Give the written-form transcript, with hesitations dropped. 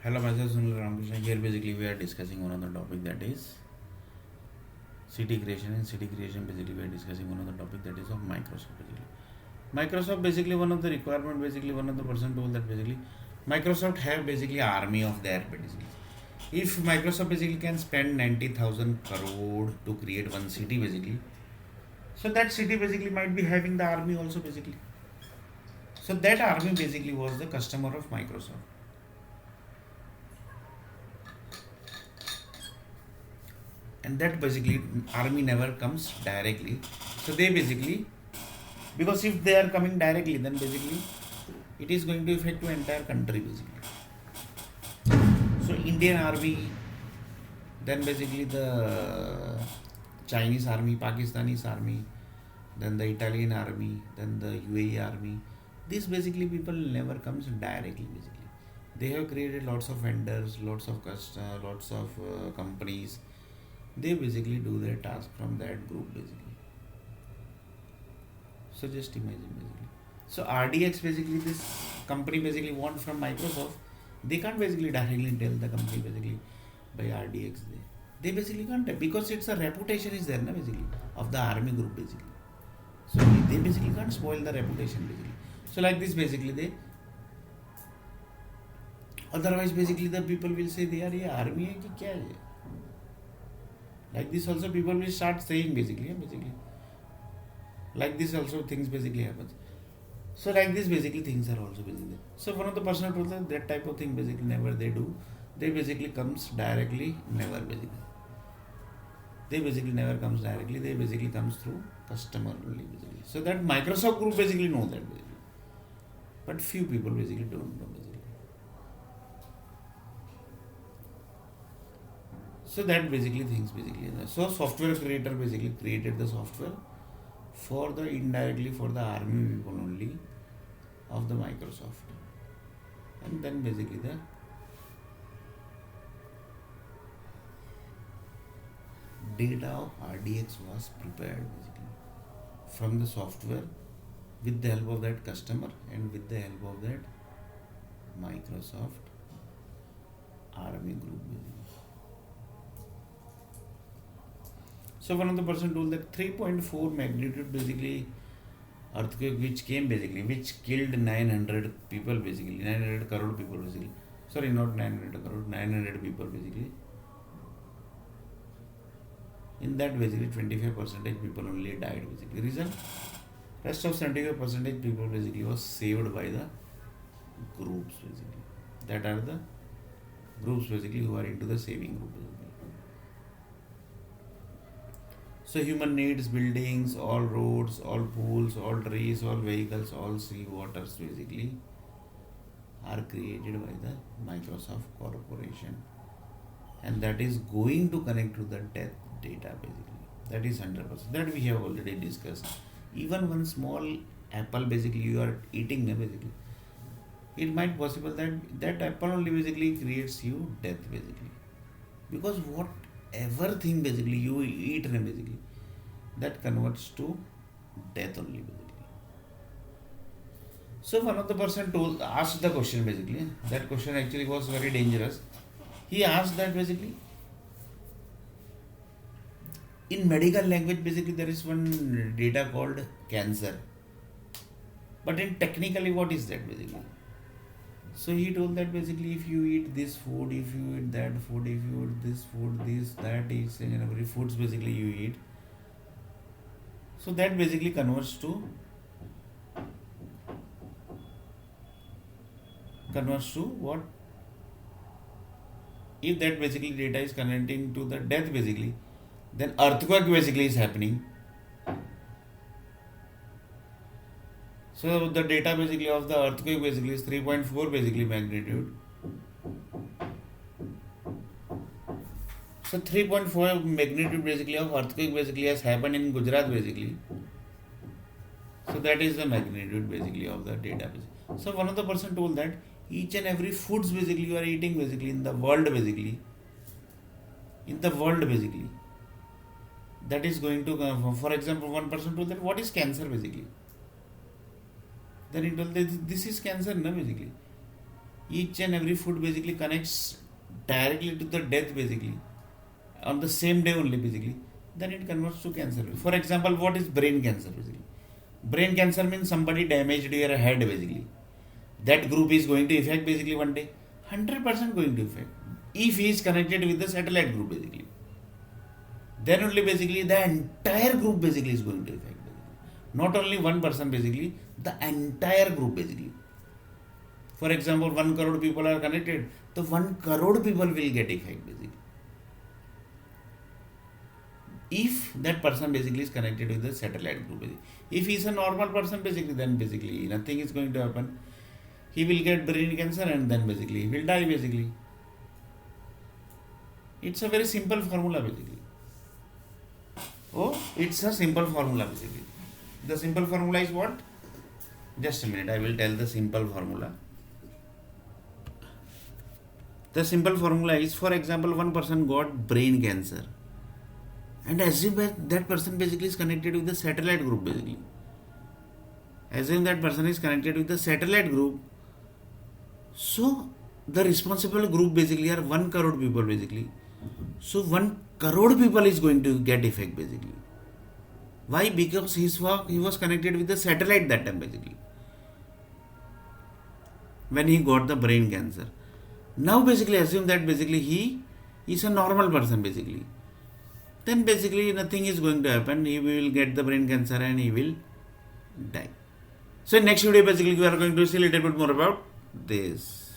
Hello, myself Sunil Ramakrishna. Here, basically, we are discussing one of the topic that is city creation. In city creation, basically, we are discussing one of the topic that is of Microsoft. Basically, Microsoft basically one of the requirement. Basically, one of the person told that basically Microsoft have basically army of their basically. If Microsoft basically can spend 90,000 crore to create one city basically, so that city basically might be having the army also basically. So that army basically was the customer of Microsoft. And that basically army never comes directly, so they basically, because if they are coming directly then basically it is going to affect to entire country basically. So Indian army, then basically the Chinese army, Pakistani army, then the Italian army, then the UAE army, these basically people never comes directly basically. They have created lots of vendors, lots of lots of companies. They basically do their task from that group basically. So just imagine basically. So RDX basically, this company basically want from Microsoft. They can't basically directly tell the company basically by RDX. They basically can't, because it's a reputation is there na basically of the army group basically. So they basically can't spoil the reputation basically. So like this basically they, otherwise basically the people will say they are ये army है कि क्या है. Like this also people will start saying basically, basically. Like this also things basically happens. So like this basically things are also basically. So one of the personal tools that type of thing basically never they do. They basically comes directly, never basically. They basically never comes directly. They basically comes through customer only basically. So that Microsoft group basically know that basically. But few people basically don't know basically. So that basically things basically. So software creator basically created the software for the indirectly for the army people only of the Microsoft. And then basically the data of RDX was prepared basically from the software with the help of that customer and with the help of that Microsoft army group basically. So one of the person told that 3.4 magnitude basically earthquake which came basically, which killed 900 people basically, 900 crore people basically. Sorry, not 900 crore, 900 people basically. In that basically 25% people only died basically. Reason? Rest of 75% people basically was saved by the groups basically. That are the groups basically who are into the saving group basically. So human needs buildings, all roads, all pools, all trees, all vehicles, all sea waters basically are created by the Microsoft Corporation, and that is going to connect to the death data basically. That is 100%. That we have already discussed. Even one small apple basically you are eating basically, it might possible that that apple only basically creates you death basically, because whatever thing basically you eat basically that converts to death only basically. So one of the person told asked the question basically. That question actually was very dangerous. He asked that basically in medical language basically there is one data called cancer, but in technically what is that basically? So he told that basically if you eat this food, if you eat that food, if you eat this food, this, that is and every foods basically you eat. So that basically converts to what? If that basically data is connecting to the death basically, then earthquake basically is happening. So the data basically of the earthquake basically is 3.4 basically magnitude. So 3.4 magnitude basically of earthquake basically has happened in Gujarat basically. So that is the magnitude basically of the data basically. So one of the person told that each and every foods basically you are eating basically in the world basically, that is going to for example one person told that what is cancer basically. Then he told that this is cancer, no, basically. Each and every food basically connects directly to the death basically on the same day only basically, then it converts to cancer. For example, what is brain cancer basically? Brain cancer means somebody damaged your head basically. That group is going to affect basically one day. 100% going to affect. If he is connected with the satellite group basically. Then only basically the entire group basically is going to affect. Not only one person basically, the entire group basically. For example, 1 crore people are connected, so 1 crore people will get effect basically. If that person basically is connected with the satellite group basically. If he is a normal person basically, then basically nothing is going to happen. He will get brain cancer and then basically he will die basically. It's a very simple formula basically. Oh, it's a simple formula basically. The simple formula is what? Just a minute, I will tell the simple formula. The simple formula is, for example, one person got brain cancer. And assume that person basically is connected with the satellite group basically. Assume that person is connected with the satellite group. So, the responsible group basically are 1 crore people basically. So, 1 crore people is going to get effect basically. Why? Because he was connected with the satellite that time basically. When he got the brain cancer. Now basically assume that basically he is a normal person basically. Then basically nothing is going to happen. He will get the brain cancer and he will die. So next video basically we are going to see a little bit more about this.